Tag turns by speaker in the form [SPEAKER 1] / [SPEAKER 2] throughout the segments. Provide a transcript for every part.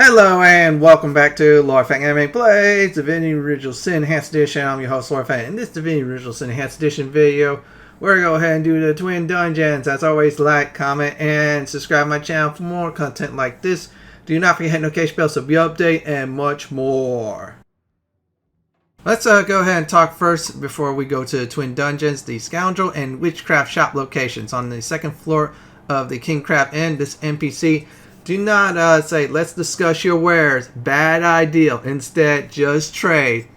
[SPEAKER 1] Hello and welcome back to Lord Fenton Anime Plays Divinity Original Sin Enhanced Edition. I'm your host Lord Fenton. In this Divinity Original Sin Enhanced Edition video, we're going to go ahead and do the Twin Dungeons. As always, like, comment, and subscribe to my channel for more content like this. Do not forget to hit the notification bell so be update and much more. Let's go ahead and talk first before we go to the Twin Dungeons, the Scoundrel and Witchcraft shop locations on the second floor of the King Crab Inn. This NPC. Do not say, let's discuss your wares. Bad idea. Instead, just trade.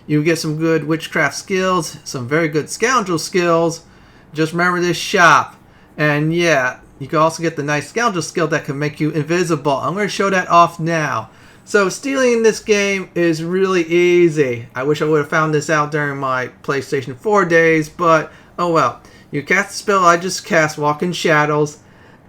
[SPEAKER 1] You get some good witchcraft skills, some very good scoundrel skills. Just remember this shop. And yeah, you can also get the nice scoundrel skill that can make you invisible. I'm going to show that off now. So stealing in this game is really easy. I wish I would have found this out during my PlayStation 4 days, but oh well. You cast a spell I just cast, Walk in Shadows.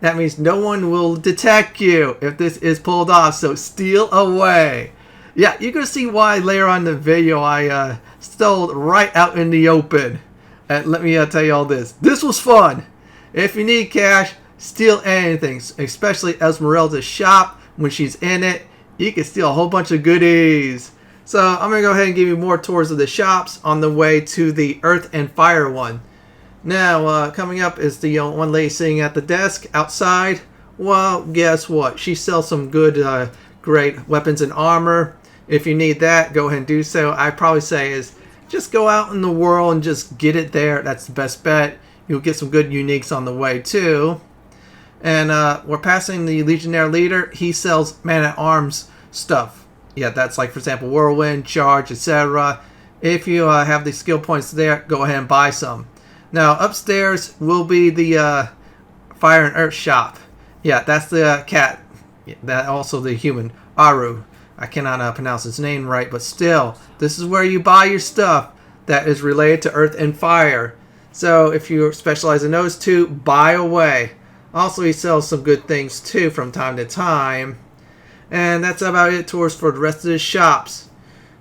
[SPEAKER 1] That means no one will detect you if this is pulled off, so steal away. Yeah, you're going to see why later on in the video I stole right out in the open. And let me tell you all this. This was fun. If you need cash, steal anything, especially Esmeralda's shop. When she's in it, you can steal a whole bunch of goodies. So I'm going to go ahead and give you more tours of the shops on the way to the Earth and Fire one. Now, coming up is the one lady sitting at the desk outside. Well, guess what? She sells some good, great weapons and armor. If you need that, go ahead and do so. I'd probably say is just go out in the world and just get it there. That's the best bet. You'll get some good uniques on the way, too. And we're passing the Legionnaire leader. He sells man-at-arms stuff. Yeah, that's like, for example, Whirlwind, Charge, etc. If you have the skill points there, go ahead and buy some. Now, upstairs will be the Fire and Earth shop. Yeah, that's the cat. That also the human, Aru. I cannot pronounce his name right, but still, this is where you buy your stuff that is related to Earth and Fire. So, if you specialize in those two, buy away. Also, he sells some good things, too, from time to time. And that's about it towards for the rest of the shops.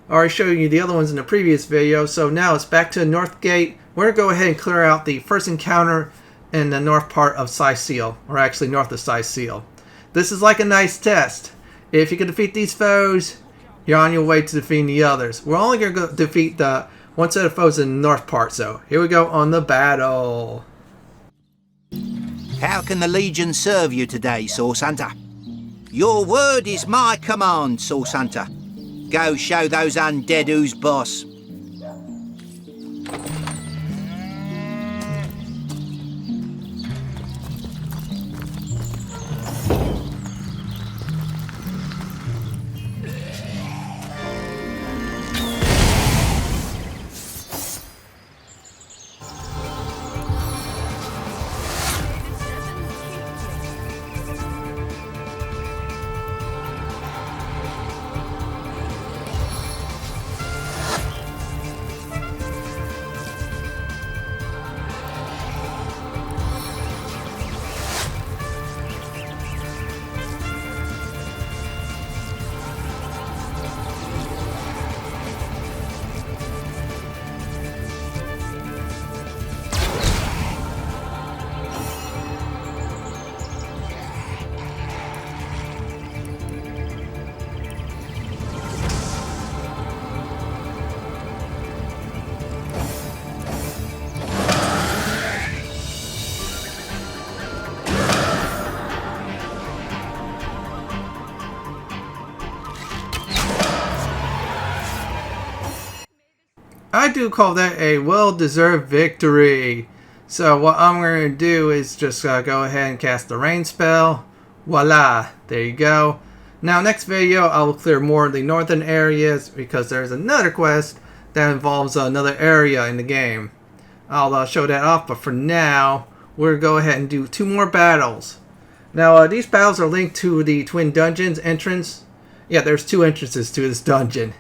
[SPEAKER 1] I already showed you the other ones in the previous video, so now it's back to the North Gate. We're going to go ahead and clear out the first encounter in the north part of Seal, or actually north of Seal. This is like a nice test. If you can defeat these foes, you're on your way to defeating the others. We're only going to defeat the one set of foes in the north part, so here we go on the battle.
[SPEAKER 2] How can the Legion serve you today, Source Hunter? Your word is my command, Source Hunter. Go show those undead who's boss.
[SPEAKER 1] I do call that a well-deserved victory. So what I'm going to do is just go ahead and cast the rain spell. Voila, there you go. Now next video I will clear more of the northern areas because there's another quest that involves another area in the game. I'll show that off, but for now we're going to go ahead and do 2 more battles. Now these battles are linked to the Twin Dungeons entrance. Yeah, there's 2 entrances to this dungeon.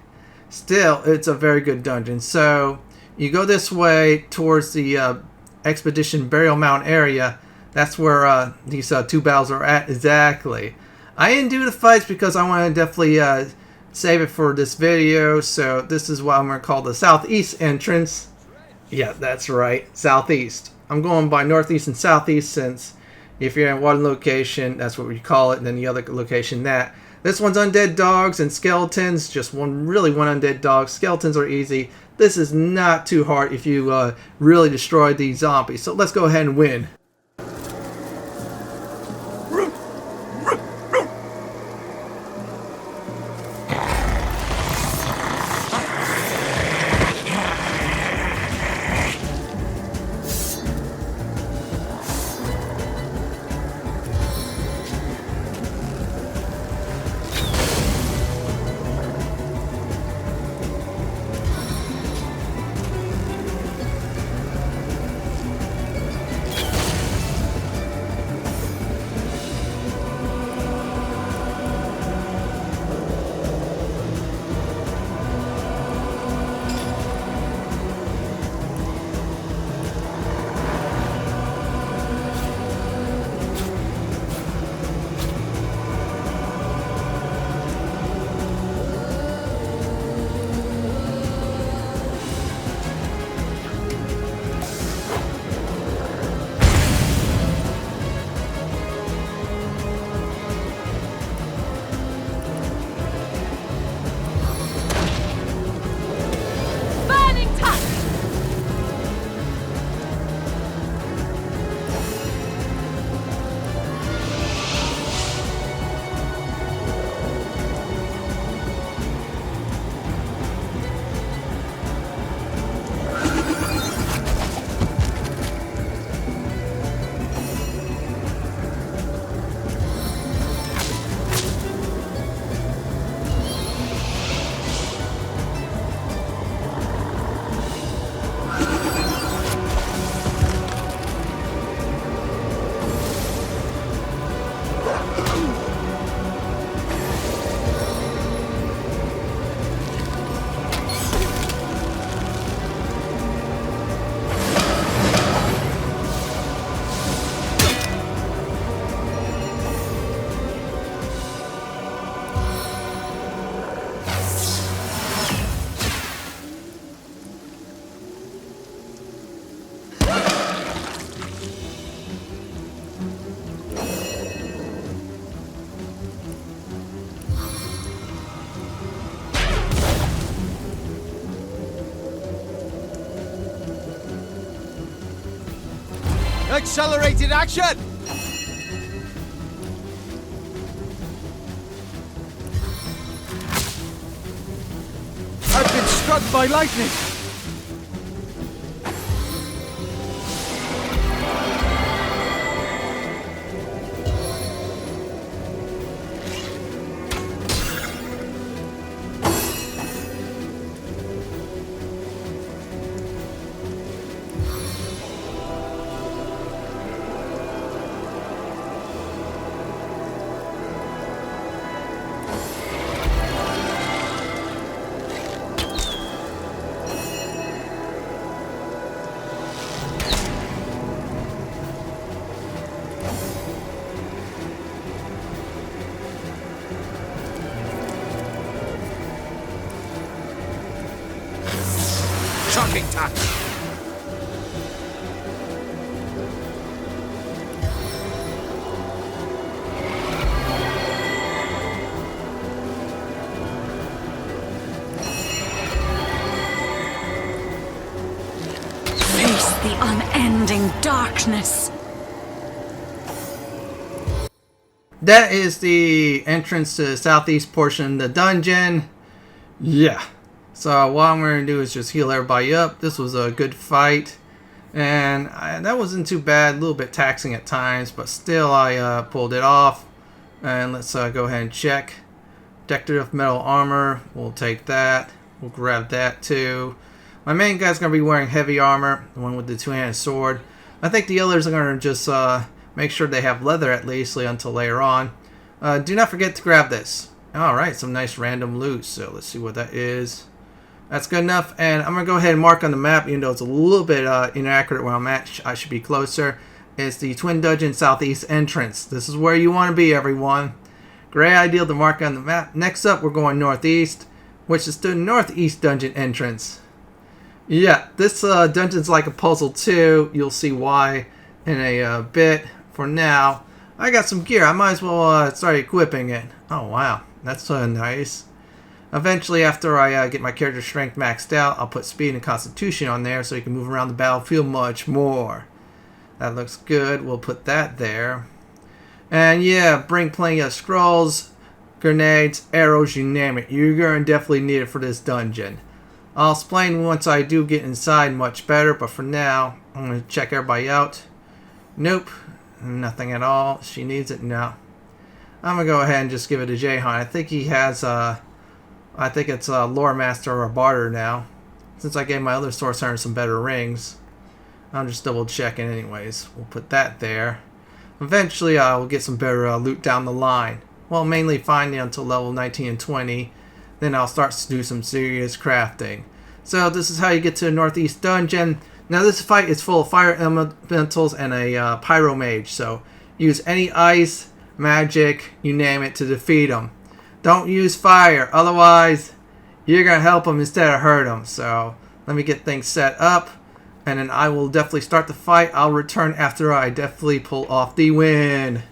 [SPEAKER 1] Still, it's a very good dungeon. So, you go this way towards the Expedition Burial Mound area. That's where these 2 battles are at exactly. I didn't do the fights because I want to definitely save it for this video. So, this is what I'm going to call the Southeast entrance. Yeah, that's right. Southeast. I'm going by Northeast and Southeast since if you're in one location, that's what we call it. And then the other location, This one's undead dogs and skeletons. Just one undead dog. Skeletons are easy. This is not too hard if you really destroy these zombies. So let's go ahead and win.
[SPEAKER 3] Accelerated action! I've been struck by lightning!
[SPEAKER 2] Shocking touch.
[SPEAKER 4] Face the unending darkness.
[SPEAKER 1] That is the entrance to the southeast portion of the dungeon. Yeah. So what I'm going to do is just heal everybody up. This was a good fight. And that wasn't too bad. A little bit taxing at times. But still I pulled it off. And let's go ahead and check. Decorative metal armor. We'll take that. We'll grab that too. My main guy's going to be wearing heavy armor. The one with the two-handed sword. I think the others are going to just make sure they have leather at least until later on. Do not forget to grab this. Alright, some nice random loot. So let's see what that is. That's good enough. And I'm going to go ahead and mark on the map, even though it's a little bit inaccurate where I'm at. I should be closer. It's the Twin Dungeon Southeast entrance. This is where you want to be, everyone. Great idea to mark on the map. Next up, we're going northeast, which is the Northeast Dungeon entrance. Yeah, this dungeon's like a puzzle too. You'll see why in a bit. For now, I got some gear. I might as well start equipping it. Oh, wow. That's nice. Eventually, after I get my character strength maxed out, I'll put speed and constitution on there so you can move around the battlefield much more. That looks good. We'll put that there. And yeah, bring plenty of scrolls, grenades, arrows, you name it. You're going to definitely need it for this dungeon. I'll explain once I do get inside much better, but for now, I'm going to check everybody out. Nope, nothing at all. She needs it? No. I'm going to go ahead and just give it to Jahan. I think he has, I think it's a lore master or barter now. Since I gave my other source hunter some better rings. I'm just double checking anyways. We'll put that there. Eventually I will get some better loot down the line. Well, mainly finding until level 19 and 20. Then I'll start to do some serious crafting. So this is how you get to the Northeast Dungeon. Now this fight is full of fire elementals and a pyro mage. So use any ice, magic, you name it to defeat them. Don't use fire, otherwise you're going to help them instead of hurt them. So let me get things set up, and then I will definitely start the fight. I'll return after I definitely pull off the win.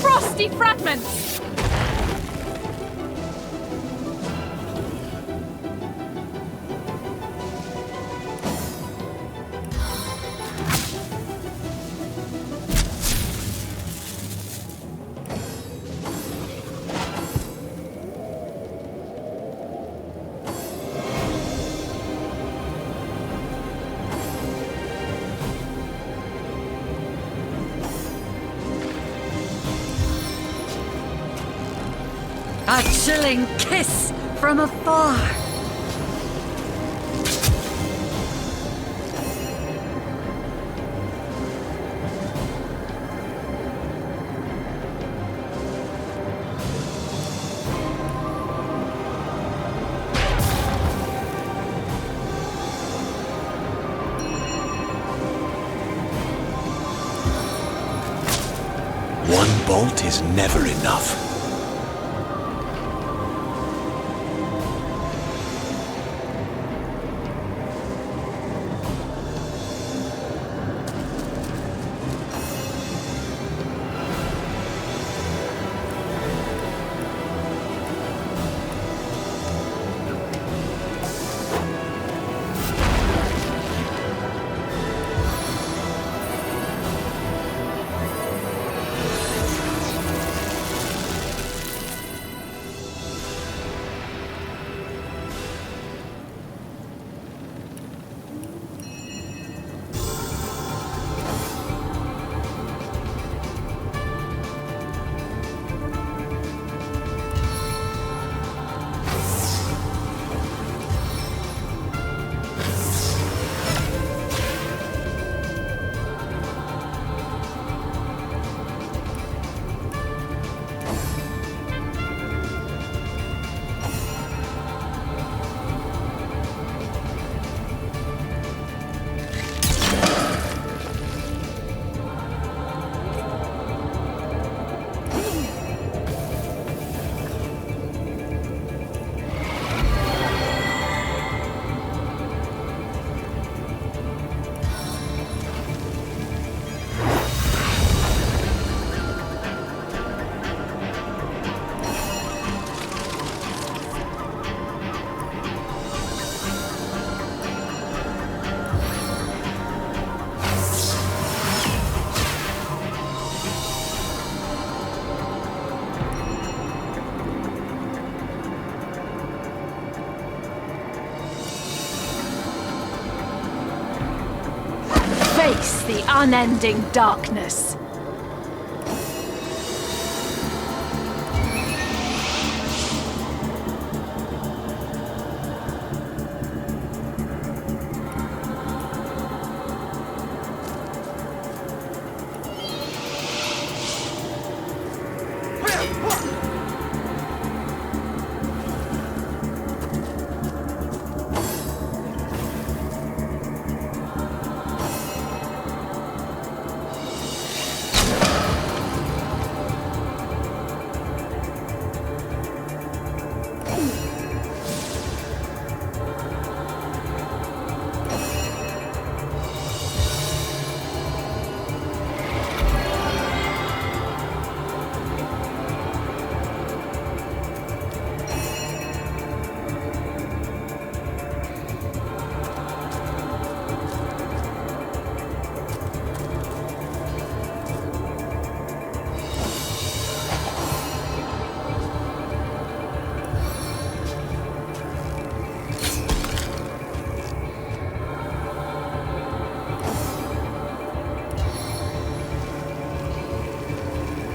[SPEAKER 4] Frosty fragments! A chilling kiss from afar.
[SPEAKER 3] One bolt is never enough.
[SPEAKER 4] the unending darkness.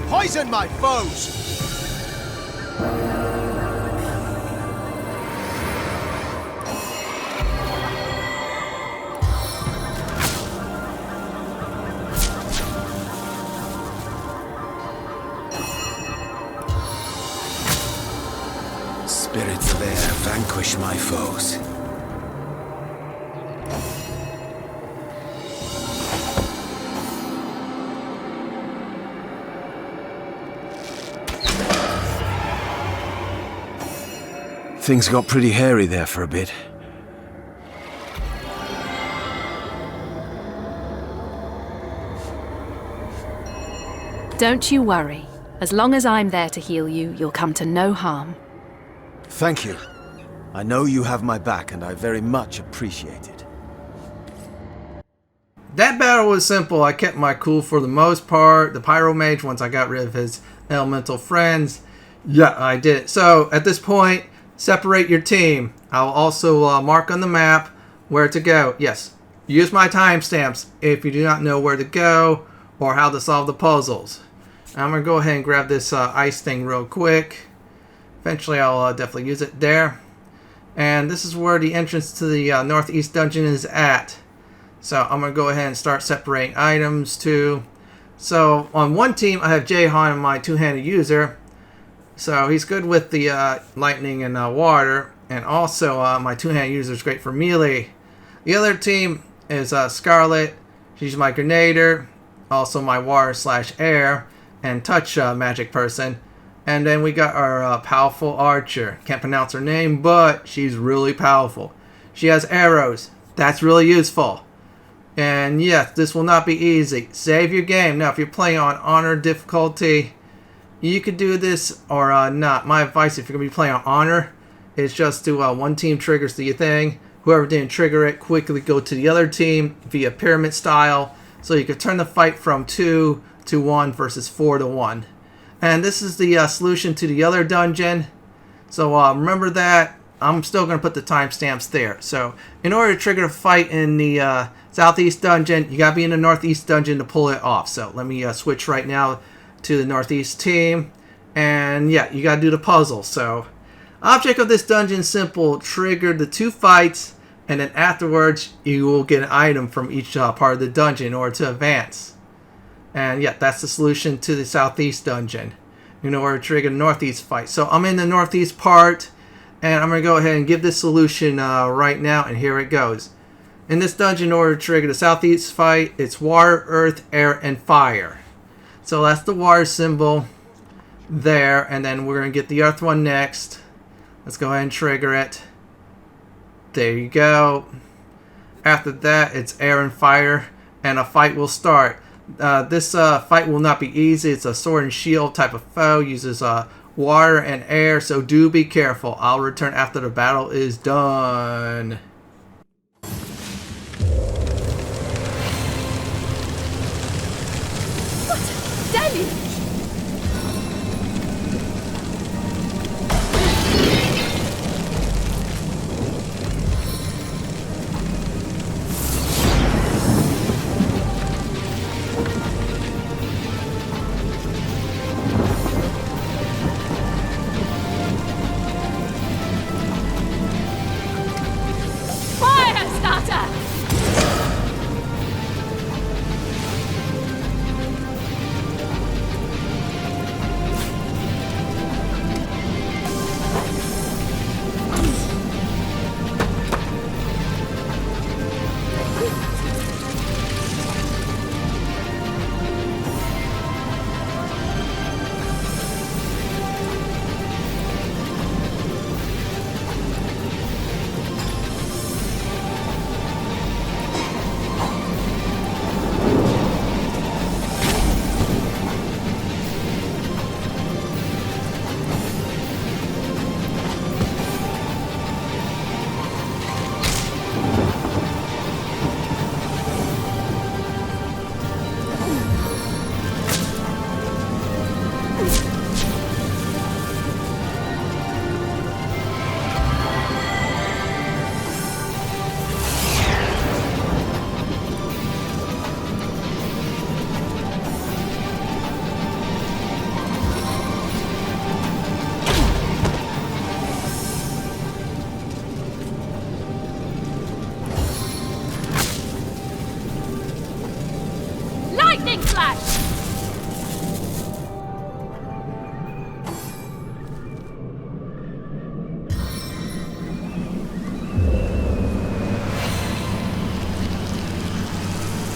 [SPEAKER 2] Poison my foes!
[SPEAKER 3] Spirits of air, vanquish my foes. Things got pretty hairy there for a bit.
[SPEAKER 4] Don't you worry. As long as I'm there to heal you, you'll come to no harm.
[SPEAKER 3] Thank you. I know you have my back, and I very much appreciate it.
[SPEAKER 1] That battle was simple. I kept my cool for the most part. The Pyro Mage, once I got rid of his elemental friends, yeah, I did it. So, at this point, separate your team. I'll also mark on the map where to go. Yes, use my timestamps if you do not know where to go or how to solve the puzzles. I'm going to go ahead and grab this ice thing real quick. Eventually I'll definitely use it there. And this is where the entrance to the northeast dungeon is at. So I'm going to go ahead and start separating items too. So on one team I have Jahan, my two-handed user. So he's good with the lightning and water. And also my two-handed user is great for melee. The other team is Scarlet. She's my grenader. Also my water/air and touch magic person. And then we got our powerful archer. Can't pronounce her name, but she's really powerful. She has arrows. That's really useful. And yes, this will not be easy. Save your game. Now, if you're playing on honor difficulty, you could do this or not. My advice, if you're going to be playing on honor, is just to one team triggers the thing. Whoever didn't trigger it, quickly go to the other team via pyramid style. So you could turn the fight from 2 to 1 versus 4 to 1. And this is the solution to the other dungeon. So remember that. I'm still going to put the timestamps there. So in order to trigger a fight in the southeast dungeon, you got to be in the northeast dungeon to pull it off. So let me switch right now to the northeast team. And yeah, you got to do the puzzle. So object of this dungeon is simple. Trigger the 2 fights. And then afterwards, you will get an item from each part of the dungeon in order to advance. And yeah, that's the solution to the southeast dungeon in order to trigger the northeast fight. So I'm in the northeast part, and I'm going to go ahead and give this solution right now, and here it goes. In this dungeon, in order to trigger the southeast fight, it's water, earth, air, and fire. So that's the water symbol there, and then we're going to get the earth one next. Let's go ahead and trigger it. There you go. After that, it's air and fire, and a fight will start. This fight will not be easy. It's a sword and shield type of foe. Uses water and air, so do be careful. I'll return after the battle is done.
[SPEAKER 4] What? Deluge!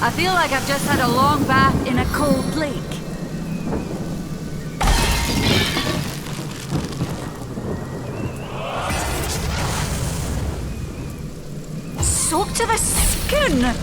[SPEAKER 5] I feel like I've just had a long bath in a cold lake. Soaked to the skin!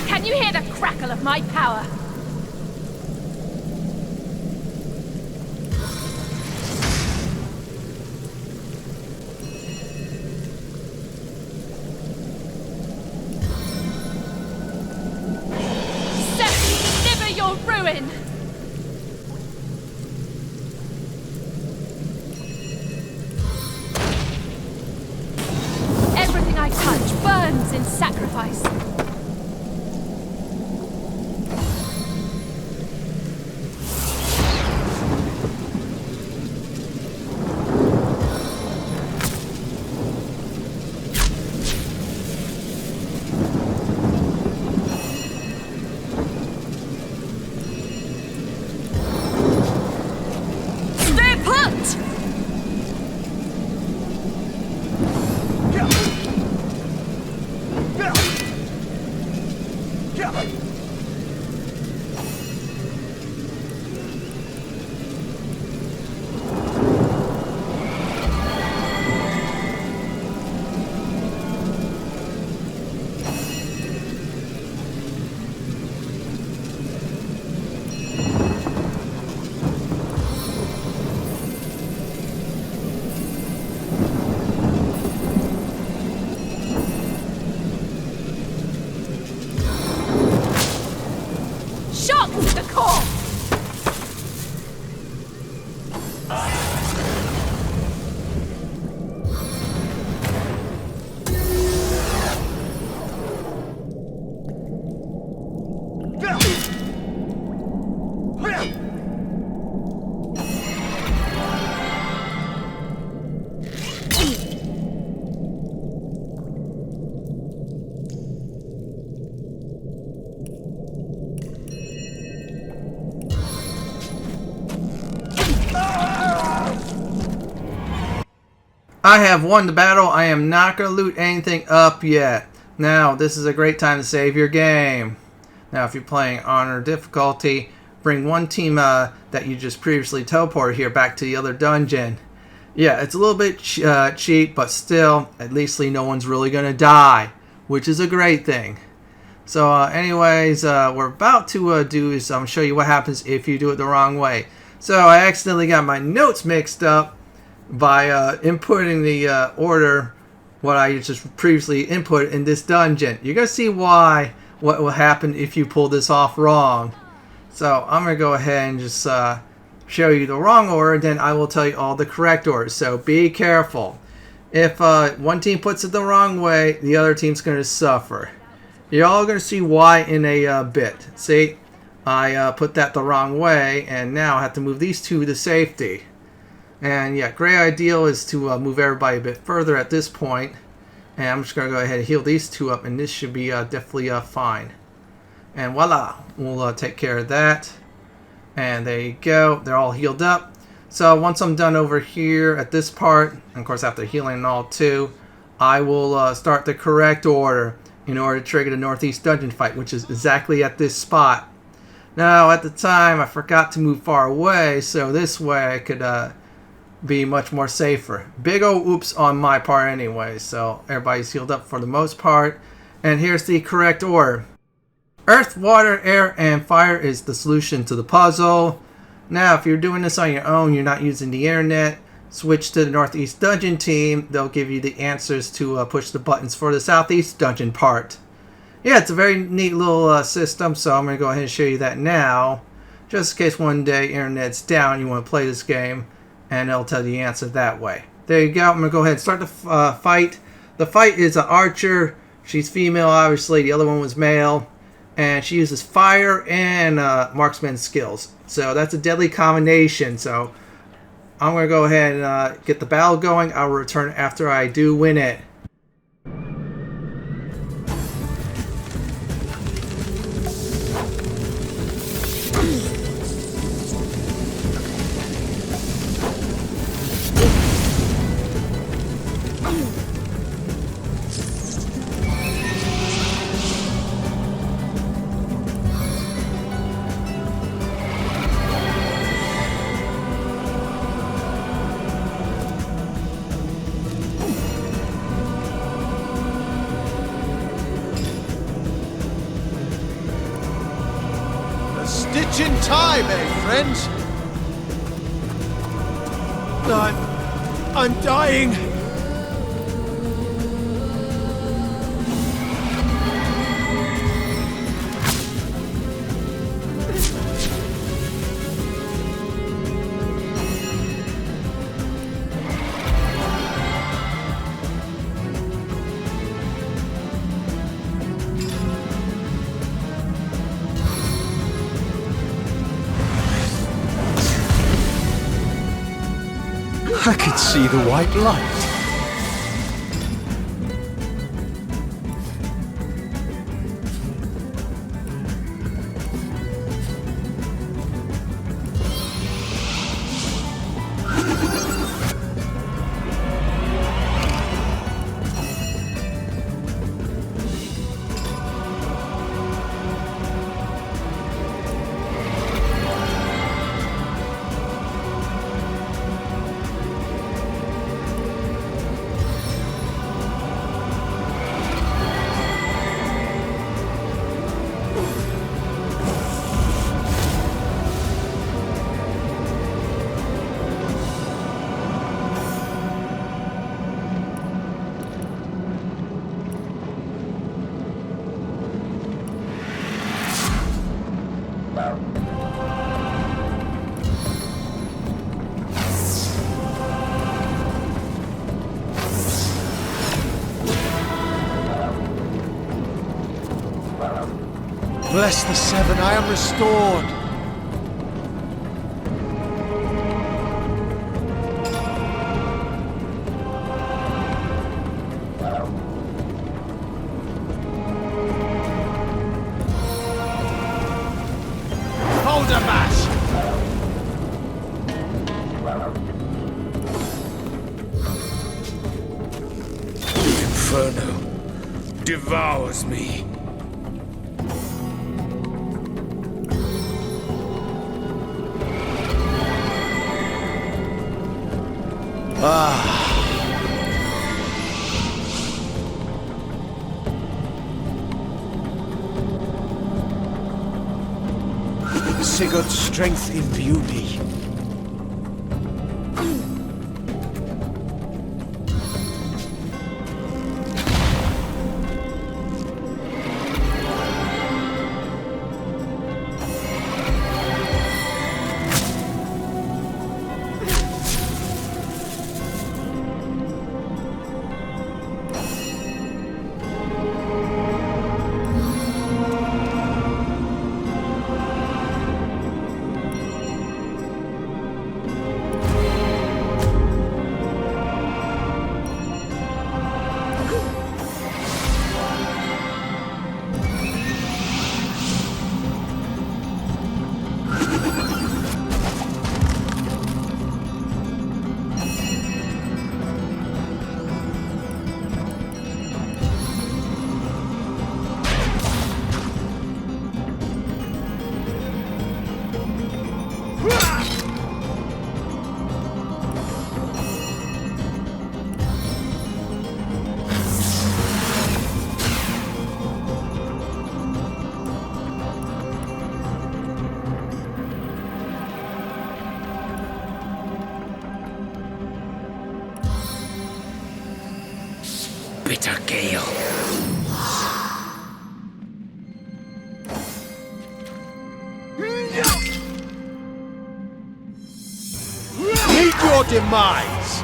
[SPEAKER 4] Can you hear the crackle of my power? Deliver your ruin! Everything I touch burns in sacrifice.
[SPEAKER 1] I have won the battle. I am not going to loot anything up yet. Now, this is a great time to save your game. Now, if you're playing Honor difficulty, bring one team that you just previously teleported here back to the other dungeon. Yeah, it's a little bit cheap, but still, at least no one's really going to die, which is a great thing. So, anyways, we're about to do is I'm show you what happens if you do it the wrong way. So, I accidentally got my notes mixed up by inputting the order what I just previously input in this dungeon. You're going to see what will happen if you pull this off wrong. So I'm going to go ahead and just show you the wrong order, then I will tell you all the correct orders. So be careful. If one team puts it the wrong way, the other team's going to suffer. You're all going to see why in a bit. See, I put that the wrong way, and now I have to move these two to safety. And yeah, great ideal is to move everybody a bit further at this point. And I'm just going to go ahead and heal these two up, and this should be definitely fine. And voila, we'll take care of that. And there you go, they're all healed up. So once I'm done over here at this part, and of course after healing and all too, I will start the correct order in order to trigger the Northeast Dungeon fight, which is exactly at this spot. Now at the time I forgot to move far away, so this way I could be much more safer. Big ol' oops on my part anyway, so everybody's healed up for the most part. And here's the correct order. Earth, water, air, and fire is the solution to the puzzle. Now, if you're doing this on your own, you're not using the internet, switch to the Northeast Dungeon team. They'll give you the answers to push the buttons for the Southeast Dungeon part. Yeah, it's a very neat little system, so I'm going to go ahead and show you that now. just in case one day internet's down, you want to play this game, and it'll tell you the answer that way. There you go. I'm going to go ahead and start the fight. The fight is an archer. She's female, obviously. The other one was male. And she uses fire and marksman skills. So that's a deadly combination. So I'm going to go ahead and get the battle going. I'll return after I do win it.
[SPEAKER 3] Stitch in time, eh, friends? I'm dying. I could see the white light. Bless the seven, I am restored. Hold a mash!
[SPEAKER 6] The inferno devours me.
[SPEAKER 3] Sigurd's strength imbue me.
[SPEAKER 6] Bitter gale.
[SPEAKER 3] demise!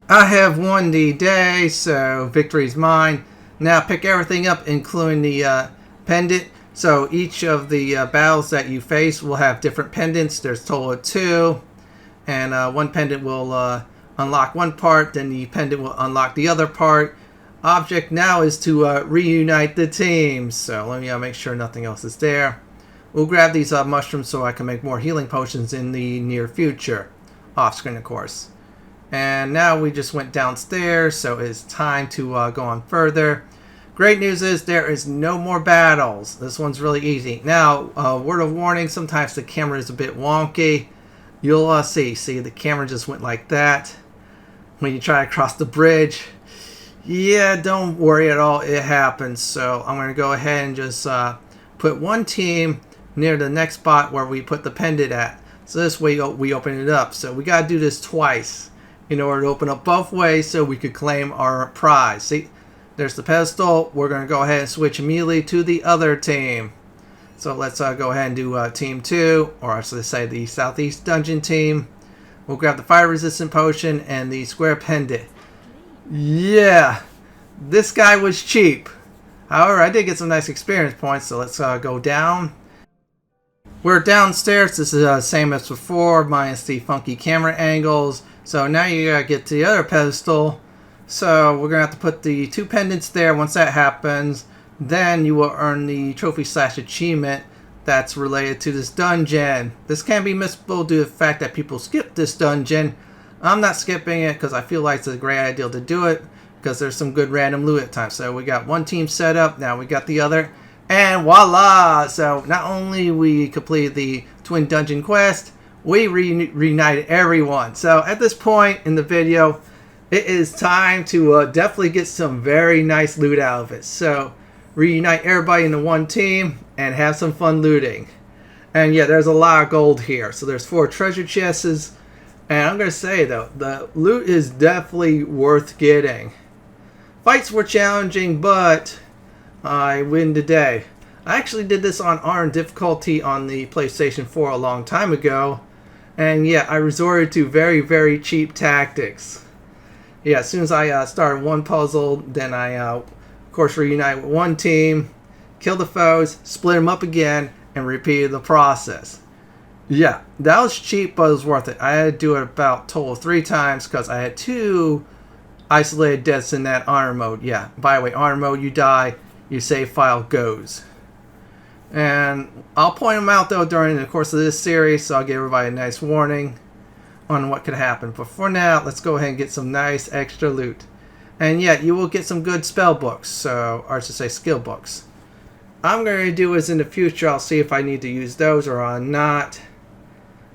[SPEAKER 1] I have won the day, so victory's mine. Now pick everything up, including the pendant. So each of the battles that you face will have different pendants. There's a total of 2. And one pendant will unlock one part, then the pendant will unlock the other part. Object now is to reunite the teams. So let me make sure nothing else is there. We'll grab these mushrooms so I can make more healing potions in the near future. Off screen, of course. And now we just went downstairs, so it's time to go on further. Great news is there is no more battles. This one's really easy. Now, word of warning, sometimes the camera is a bit wonky. You'll see the camera just went like that when you try to cross the bridge. Yeah, don't worry at all, it happens. So I'm going to go ahead and just put one team near the next spot where we put the pendant at. So this way we open it up. So we got to do this twice in order to open up both ways so we could claim our prize. See, there's the pedestal. We're going to go ahead and switch immediately to the other team. So let's go ahead and do team 2, or I should say the Southeast Dungeon team. We'll grab the fire resistant potion and the square pendant. Yeah, this guy was cheap. However, I did get some nice experience points, so let's go down. We're downstairs. This is the same as before, minus the funky camera angles. So now you gotta get to the other pedestal. So we're gonna have to put the 2 pendants there. Once that happens, then you will earn the trophy / achievement that's related to this dungeon. This can be missable due to the fact that people skip this dungeon. I'm not skipping it because I feel like it's a great idea to do it because there's some good random loot at times. So we got one team set up, now we got the other, and voila! So not only we completed the twin dungeon quest, we reunited everyone. So at this point in the video, it is time to definitely get some very nice loot out of it. So reunite everybody into one team and have some fun looting. And yeah, there's a lot of gold here. So there's 4 treasure chests. And I'm going to say though, the loot is definitely worth getting. Fights were challenging, but I win today. I actually did this on hard difficulty on the PlayStation 4 a long time ago. And yeah, I resorted to very, very cheap tactics. Yeah, as soon as I started one puzzle, then I, of course, reunite with one team, kill the foes, split them up again, and repeated the process. Yeah, that was cheap, but it was worth it. I had to do it about total 3 times because I had 2 isolated deaths in that honor mode. Yeah, by the way, honor mode, you die, your save file goes. And I'll point them out though during the course of this series, so I'll give everybody a nice warning on what could happen. But for now, let's go ahead and get some nice extra loot. And yeah, you will get some good spell books, so, or I should say skill books. I'm going to do is in the future, I'll see if I need to use those or not.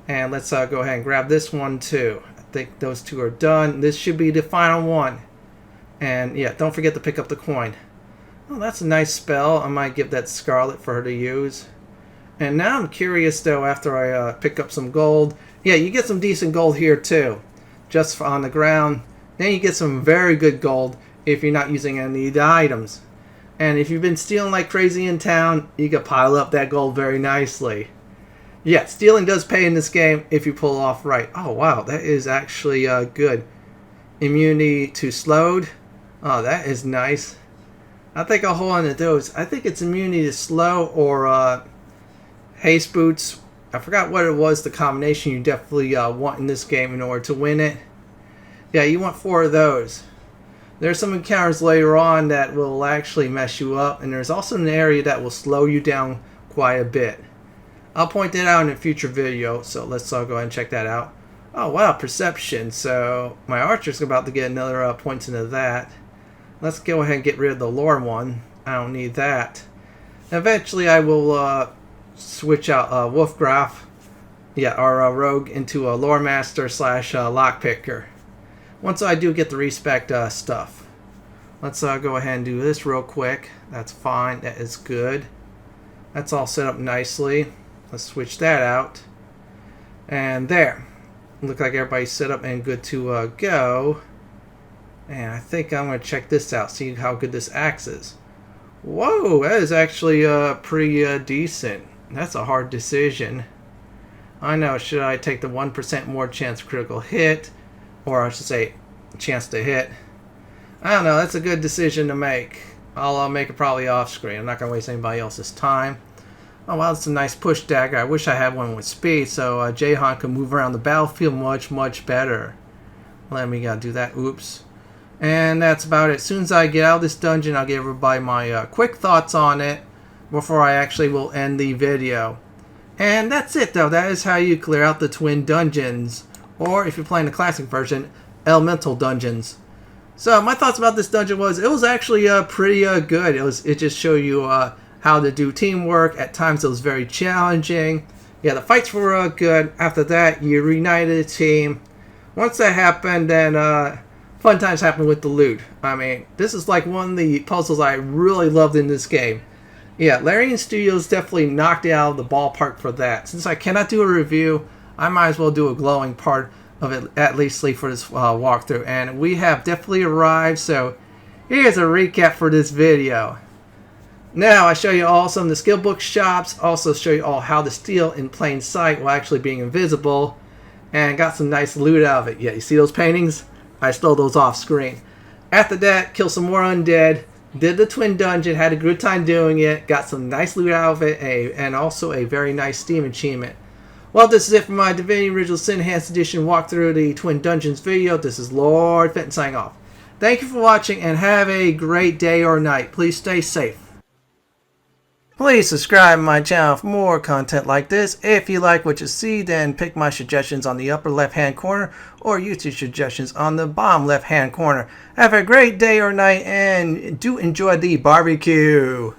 [SPEAKER 1] And let's go ahead and grab this one too. I think those 2 are done. This should be the final one. And yeah, don't forget to pick up the coin. Oh, that's a nice spell. I might give that Scarlet for her to use. And now I'm curious though, after I pick up some gold. Yeah, you get some decent gold here too. Just on the ground. Then you get some very good gold if you're not using any of the items. And if you've been stealing like crazy in town, you can pile up that gold very nicely. Yeah, stealing does pay in this game if you pull off right. Oh wow, that is actually good. Immunity to slowed. Oh, that is nice. I think I'll hold on to those. I think it's immunity to slow or haste boots. I forgot what it was, the combination you definitely want in this game in order to win it. Yeah, you want 4 of those. There's some encounters later on that will actually mess you up, and there's also an area that will slow you down quite a bit. I'll point that out in a future video, so let's go ahead and check that out. Oh wow, perception. So my archer's about to get another points into that. Let's go ahead and get rid of the lore one. I don't need that. Eventually I will switch out Wolfgraf, yeah, our rogue, into a lore master / lockpicker. Once I do get the respect stuff. Let's go ahead and do this real quick. That's fine. That is good. That's all set up nicely. Let's switch that out. And there. Look like everybody's set up and good to go. And I think I'm going to check this out. See how good this axe is. Whoa, that is actually pretty decent. That's a hard decision. I know, should I take the 1% more chance critical hit? Or I should say, chance to hit. I don't know, that's a good decision to make. I'll make it probably off screen. I'm not going to waste anybody else's time. Oh wow, it's a nice push dagger. I wish I had one with speed so Jahan could move around the battlefield much better. Let me do that. Oops. And that's about it. As soon as I get out of this dungeon, I'll give everybody my quick thoughts on it before I actually will end the video. And that's it though. That is how you clear out the twin dungeons. Or if you're playing the classic version, elemental dungeons. So my thoughts about this dungeon was it was actually pretty good. It just showed you how to do teamwork. At times it was very challenging. Yeah, the fights were good. After that, you reunited a team. Once that happened, then fun times happened with the loot. I mean, this is like one of the puzzles I really loved in this game. Yeah, Larian Studios definitely knocked it out of the ballpark for that. Since I cannot do a review, I might as well do a glowing part of it, at least for this walkthrough. And we have definitely arrived, so here's a recap for this video. Now I show you all some of the skill book shops, also show you all how to steal in plain sight while actually being invisible, and got some nice loot out of it. Yeah, you see those paintings? I stole those off screen. After that, kill some more undead, did the twin dungeon, had a good time doing it, got some nice loot out of it, and also a very nice Steam achievement. Well, this is it for my Divinity Original Sin Enhanced Edition walkthrough of the Twin Dungeons video. This is Lord Fenton signing off. Thank you for watching and have a great day or night. Please stay safe. Please subscribe to my channel for more content like this. If you like what you see, then pick my suggestions on the upper left hand corner or YouTube suggestions on the bottom left hand corner. Have a great day or night and do enjoy the barbecue.